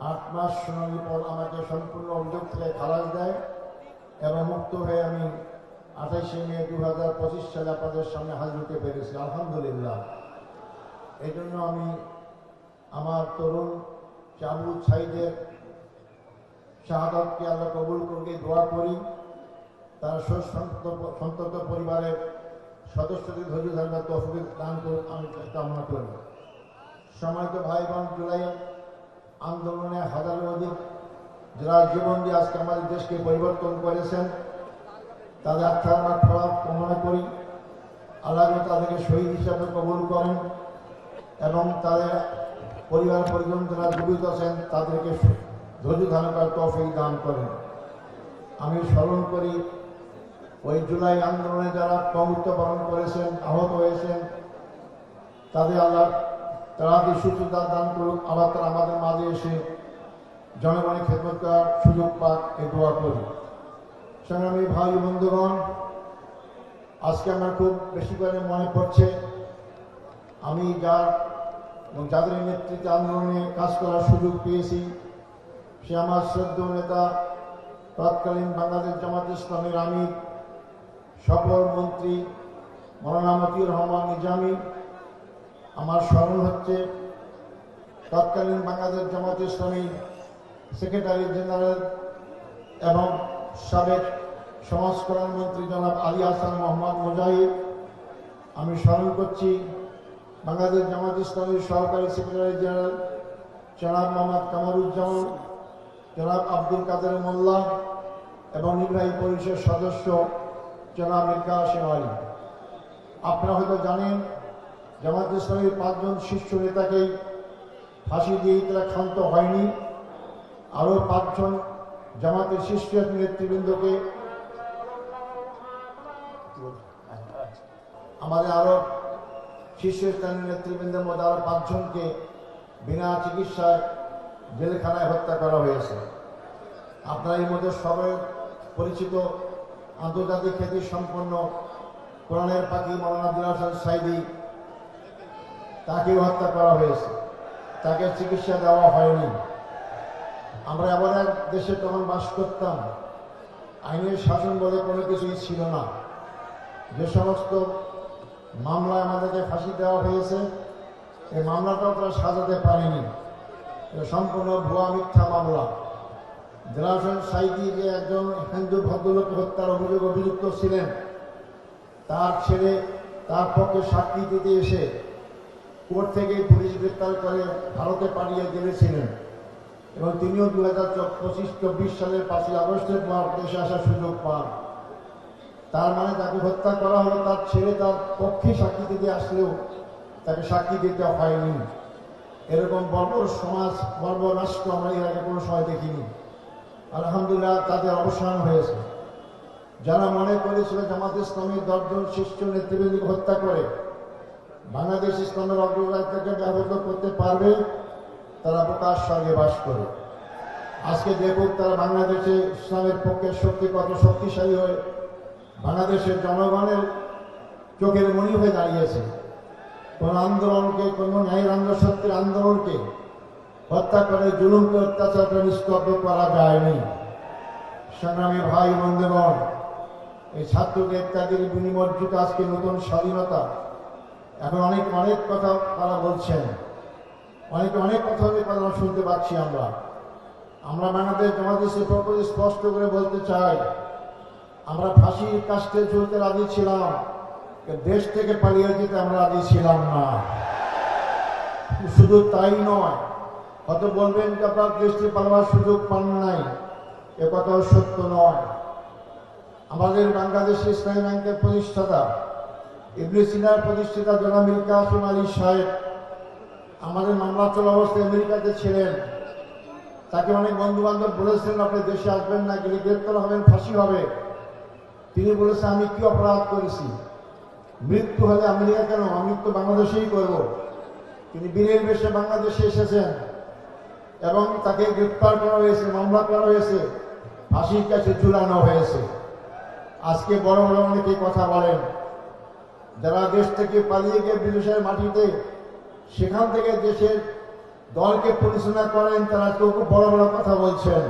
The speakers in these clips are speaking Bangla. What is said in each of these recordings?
8 মাস শুনানির পর আমাকে সম্পূর্ণ অভিযোগ থেকে খালাস দেয় এবং মুক্ত হয়ে আমি 28শে মে 2025 সালে আপনাদের সামনে হাজির হতে পেরেছি। আলহামদুলিল্লাহ। এই জন্য আমি আমার তরুণ আবু সাঈদের শাহাদাতকে আল্লাহ কবুল করে দোয়া করি। তার সন্তত পরিবারের সদস্যদের ধৈর্য ধারণার তৌফিক দান করুন, আমি কামনা করি। সম্মানিত ভাই বোন, জুলাই আন্দোলনে হাজারের অধিক যারা জীবন দিয়ে আজকে আমাদের দেশকে পরিবর্তন করেছেন, তাদের আত্মার মাগফিরাত কামনা করি। আল্লাহ তাদেরকে শহীদ হিসাবে কবুল করেন এবং তাদের পরিবার পরিজন যারা জীবিত আছেন তাদেরকে ধৈর্য ধারণ করার তৌফিক দান করেন। আমি স্মরণ করি ওই জুলাই আন্দোলনে যারা মৃত্যুবরণ করেছেন, আহত হয়েছেন, তাদের আল্লাহ তাড়াতাড়ি সুস্থতা দান করুক। আবার তারা আমাদের মাঝে এসে জনগণের খেদমত করার সুযোগ পাক, এই দোয়া করি। সংগ্রামী ভাই বন্ধুগণ, আজকে আমার খুব বেশি করে মনে পড়ছে আমি যাদের নেতৃত্বে আন্দোলনে কাজ করার সুযোগ পেয়েছি, সে আমার শ্রদ্ধেয় নেতা তৎকালীন বাংলাদেশ জামাত ইসলামের আমির সফল মন্ত্রী মৌলানা মতিউর রহমান নিজামী। আমার স্মরণ হচ্ছে তৎকালীন বাংলাদেশ জামাত ইসলামী সেক্রেটারি জেনারেল এবং সাবেক সমাজ কল্যাণ মন্ত্রী জনাব আলী হাসান মোহাম্মদ মুজাহিদ। আমি স্মরণ করছি বাংলাদেশ জামাত ইসলামীর সহকারী সেক্রেটারি জেনারেল জনাব মোহাম্মদ কামরুজ্জামান, জনাব আব্দুল কাদের মোল্লা এবং নির্বাহী পরিষদ সদস্য জনাব মির্জা হাশেম আলী। আপনারা হয়তো জানেন জামাত ইসলামীর 5 জন শীর্ষ নেতাকেই ফাঁসি দিয়ে তারা ক্ষান্ত হয়নি। আরও 5 জন জামাতের শীর্ষ নেতৃবৃন্দকে আমাদের আরও শীর্ষস্থানীয় নেতৃবৃন্দের মধ্যে আরও 5 জনকে বিনা চিকিৎসায় জেলখানায় হত্যা করা হয়েছে। আপনারা এর মধ্যে সবাই পরিচিত আন্তর্জাতিক খ্যাতি সম্পন্ন কোরআনের পাখি মৌলানা আব্দুল হাসান সাঈদী, তাকেও হত্যা করা হয়েছে, তাকে চিকিৎসা দেওয়া হয়নি। আমরা এমন এক দেশে তখন বাস করতাম, আইনের শাসন বলে কোনো কিছুই ছিল না। যে সমস্ত মামলায় আমাদেরকে ফাঁসি দেওয়া হয়েছে, এই মামলাটাও তারা সাজাতে পারেনি, এটা সম্পূর্ণ ভুয়া মিথ্যা মামলা। আব্দুল হাসান সাঈদী যে একজন হিন্দু ভদ্রলোক হত্যার অভিযুক্ত ছিলেন, তার ছেলে তার পক্ষে সাক্ষী দিতে এসে কোর্ট থেকে পুলিশ গ্রেপ্তার করে ভারতে পালিয়ে গেছিলেন এবং তিনিও 2025-24 সালের 5ই আগস্টের পর দেশে আসার সুযোগ পান। তার মানে তাকে হত্যা করা হলো, তার ছেলে তার পক্ষে সাক্ষী দিতে আসলেও তাকে সাক্ষী দিতে হয়নি। এরকম বর্বর সমাজ, বর্বর রাষ্ট্র আমরা এর আগে কোনো সময় দেখিনি। আলহামদুলিল্লাহ তাদের অবসান হয়েছে। যারা মনে করেছিল জামাত ইসলামী 10 জন শীর্ষ নেতৃবৃন্দকে হত্যা করে বাংলাদেশ ইসলামের অগ্রযাত্রাকে ব্যাহত করতে পারবে, তারা বোকার স্বর্গে বাস করে। আজকে দেখুক তারা বাংলাদেশে ইসলামের পক্ষে শক্তি কত শক্তিশালী হয়ে বাংলাদেশের জনগণের চোখের মণি হয়ে দাঁড়িয়েছে। কোন আন্দোলনকে, কোন ন্যায়ের সত্যের আন্দোলনকে হত্যা করে জুলুমকে অত্যাচার করে নিস্তব্ধ করা যায়নি। সংগ্রামী ভাই বন্ধুগণ, এই ছাত্রকে ইত্যাদির বিনিমর্জিত আজকে নতুন স্বাধীনতা, এখন অনেক কথা তারা বলছেন, অনেক কথা শুনতে পাচ্ছি। আমরা বাংলাদেশ জামাত ইসলামীর পক্ষ থেকে স্পষ্ট করে বলতে চাই, আমরা ফাঁসির কাস্টে ঝুলতে রাজি ছিলাম, দেশ থেকে পালিয়ে যেতে আমরা রাজি ছিলাম না। শুধু তাই নয়, হয়তো বলবেন যে আপনার দেশ থেকে পালাবার সুযোগ পান নাই, এ কথাও সত্য নয়। আমাদের বাংলাদেশ ইসলামী ব্যাংকের প্রতিষ্ঠাতা, ইবনে সিনার প্রতিষ্ঠাতা জনাব মির্জা হাশেম আলী সাহেব আমাদের মামলা চলা অবস্থায় আমেরিকাতে ছিলেন। তাকে অনেক বন্ধু বান্ধব বলেছিলেন আপনি দেশে আসবেন না, গেলে গ্রেপ্তার হবেন, ফাঁসি হবে। তিনি বলেছেন আমি কি অপরাধ করেছি, মৃত্যু হলে আমেরিকা কেন, আমি তো বাংলাদেশেই করব। তিনি বীরের বেশে বাংলাদেশে এসেছেন এবং তাকে গ্রেপ্তার করা হয়েছে, মামলা করা হয়েছে, ফাঁসির কাছে ঝুলানো হয়েছে। আজকে বড় বড় অনেকে কথা বলেন, যারা দেশ থেকে পালিয়ে গিয়ে বিদেশের মাটিতে সেখান থেকে দেশের দলকে পরিচালনা করেন তারা কেউ খুব বড় বড় কথা বলছেন,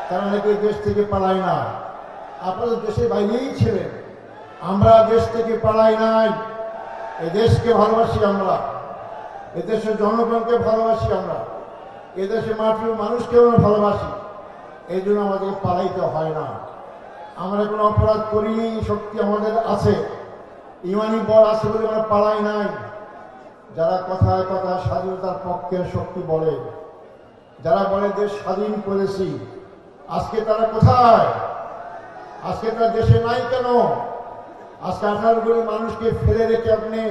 তারা নাকি দেশ থেকে পালায় না। আপনারা দেশের বাইরেই ছিলেন, আমরা দেশ থেকে পালাই নাই। এই দেশকে ভালোবাসি আমরা, এদেশের জনগণকে ভালোবাসি আমরা, এদেশের মাটির মানুষকে আমরা ভালোবাসি। এই জন্য আমাদেরকে পালাইতে হয় না। আমরা কোনো অপরাধ করিনি, শক্তি আমাদের আছে, ইমানি বল আছে বলে আমরা পালাই নাই। যারা কথায় কথা স্বাধীনতার পক্ষের শক্তি বলে, যারা বলে দেশ স্বাধীন করেছি, আজকে তারা কোথায়? আজকে তারা দেশে নাই কেন? আজকে 18 কোটি মানুষকে ফেলে রেখে আপনি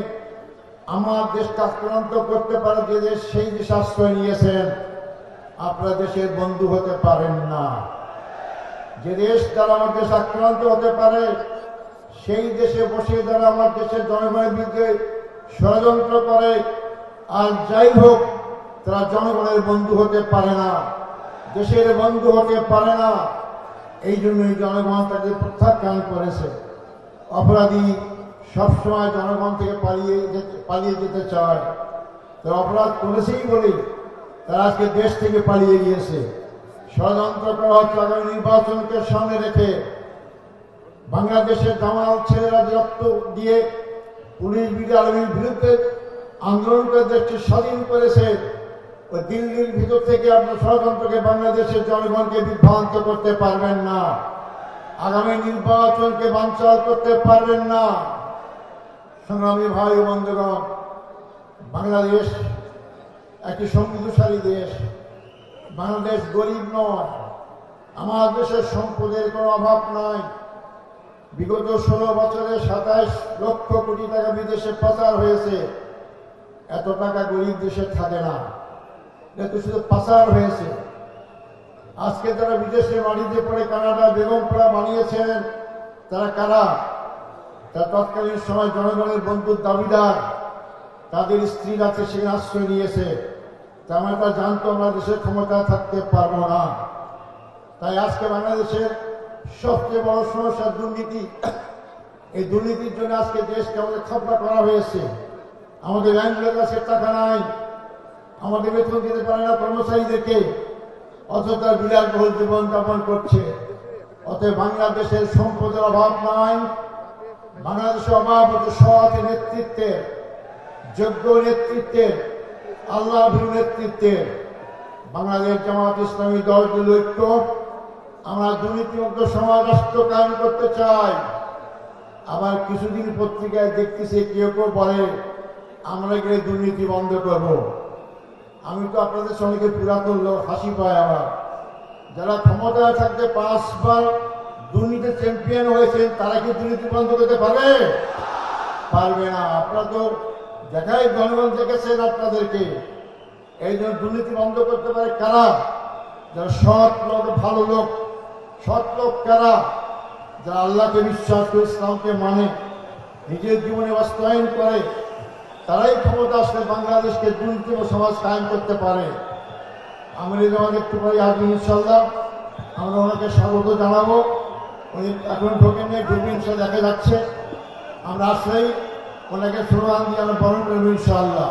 আমার দেশটা আক্রান্ত করতে পারে যে দেশ, সেই দেশ আশ্রয় নিয়েছেন, আপনারা দেশের বন্ধু হতে পারেন না। যে দেশ দ্বারা আমার দেশ আক্রান্ত হতে পারে, সেই দেশে বসে যারা আমার দেশের জনগণের বিরুদ্ধে ষড়যন্ত্র করে, আর যাই হোক তারা জনগণের বন্ধু হতে পারে না, দেশের বন্ধু হতে পারে না। এই জন্যই জনগণ তাকে প্রত্যাখ্যান করেছে। অপরাধী সবসময় জনগণ থেকে পালিয়ে যেতে চায়। তারা অপরাধ করেছেই বলেই তারা আজকে দেশ থেকে পালিয়ে গিয়েছে। ষড়যন্ত্র করা হচ্ছে আগামী নির্বাচনকে সামনে রেখে। বাংলাদেশের দামাল ছেলেরা রক্ত দিয়ে পুলিশ আর্মির বিরুদ্ধে আন্দোলন করে দেশকে স্বাধীন করেছে। ওই দিল্লির ভিতর থেকে আপনার ষড়যন্ত্রকে বাংলাদেশের জনগণকে বিভ্রান্ত করতে পারবেন না, আগামী নির্বাচনকে বানচাল করতে পারবেন না। সংগ্রামী ভাই ও বন্ধুগণ, বাংলাদেশ একটি সমৃদ্ধশালী দেশ। বাংলাদেশ গরিব নয়, আমার দেশের সম্পদের কোনো অভাব নাই। বিগত 16 বছরে 27 লক্ষ কোটি টাকা বিদেশে পাচার হয়েছে। এত টাকা গরিব দেশে থাকে না, এটা শুধু পাচার হয়েছে। আজকে যারা বিদেশে মাটিতে পড়ে কানাডা, বেগমপাড়া বানিয়েছেন, তারা কারা? তারা তৎকালীন সময় জনগণের বন্ধুর দাবিদার, তাদের স্ত্রী আছে সেখানে আশ্রয় নিয়েছে। তার মানে তারা জানতো আমরা দেশের ক্ষমতা থাকতে পারবো না। তাই আজকে বাংলাদেশের সবচেয়ে বড় সমস্যা দুর্নীতি। এই দুর্নীতির জন্য আজকে দেশকে আমাদের খাপড়া করা হয়েছে। আমাদের ব্যাংকের কাছে টাকা নাই, আমাদের বেতন দিতে পারে না কর্মচারীদেরকে, অথচ তার বিলাসবহুল জীবনযাপন করছে। অতএব বাংলাদেশের সম্পদের অভাব নাই, বাংলাদেশের অভাব হচ্ছে সৎ নেতৃত্বের, যোগ্য নেতৃত্বের, আল্লাহ নেতৃত্বের। বাংলাদেশ জামাত ইসলামী দলগুলো ঐক্য, আমরা দুর্নীতিমুক্ত সমাজ রাষ্ট্র কায়েম করতে চাই। আবার কিছুদিন পত্রিকায় দেখতেছি কেউ কেউ বলে আমরা গিয়ে দুর্নীতি বন্ধ করব। আমি তো আপনাদের সঙ্গে পুরাতন লোক, হাসি পায় আমার। যারা ক্ষমতায় থাকতে 5 বার দুর্নীতি চ্যাম্পিয়ন হয়েছেন, তারা কি দুর্নীতি বন্ধ করতে পারবে? পারবে না। আপনারা তো দেখাই জনগণ দেখেছেন আপনাদেরকে। এই জন্য দুর্নীতি বন্ধ করতে পারে কারা? যারা সৎ লোক, ভালো লোক। সৎ লোক কারা? যারা আল্লাহকে বিশ্বাস করে, ইসলামকে মানে, নিজের জীবনে বাস্তবায়ন করে, তারাই ক্ষমতা আসলে বাংলাদেশকে দুর্নীতি সমাজ কায়েম করতে পারে। আমি যখন একটু পরে আসবেন ইনশাল্লাহ, আমরা ওনাকে স্বাগত জানাবো। উনি এখন ঢোকেন নিয়ে ঢুকবেন, দেখা যাচ্ছে। আমরা আসলেই ওনাকে স্লোগান দিয়ে আমরা বরণ করবো ইনশাআল্লাহ।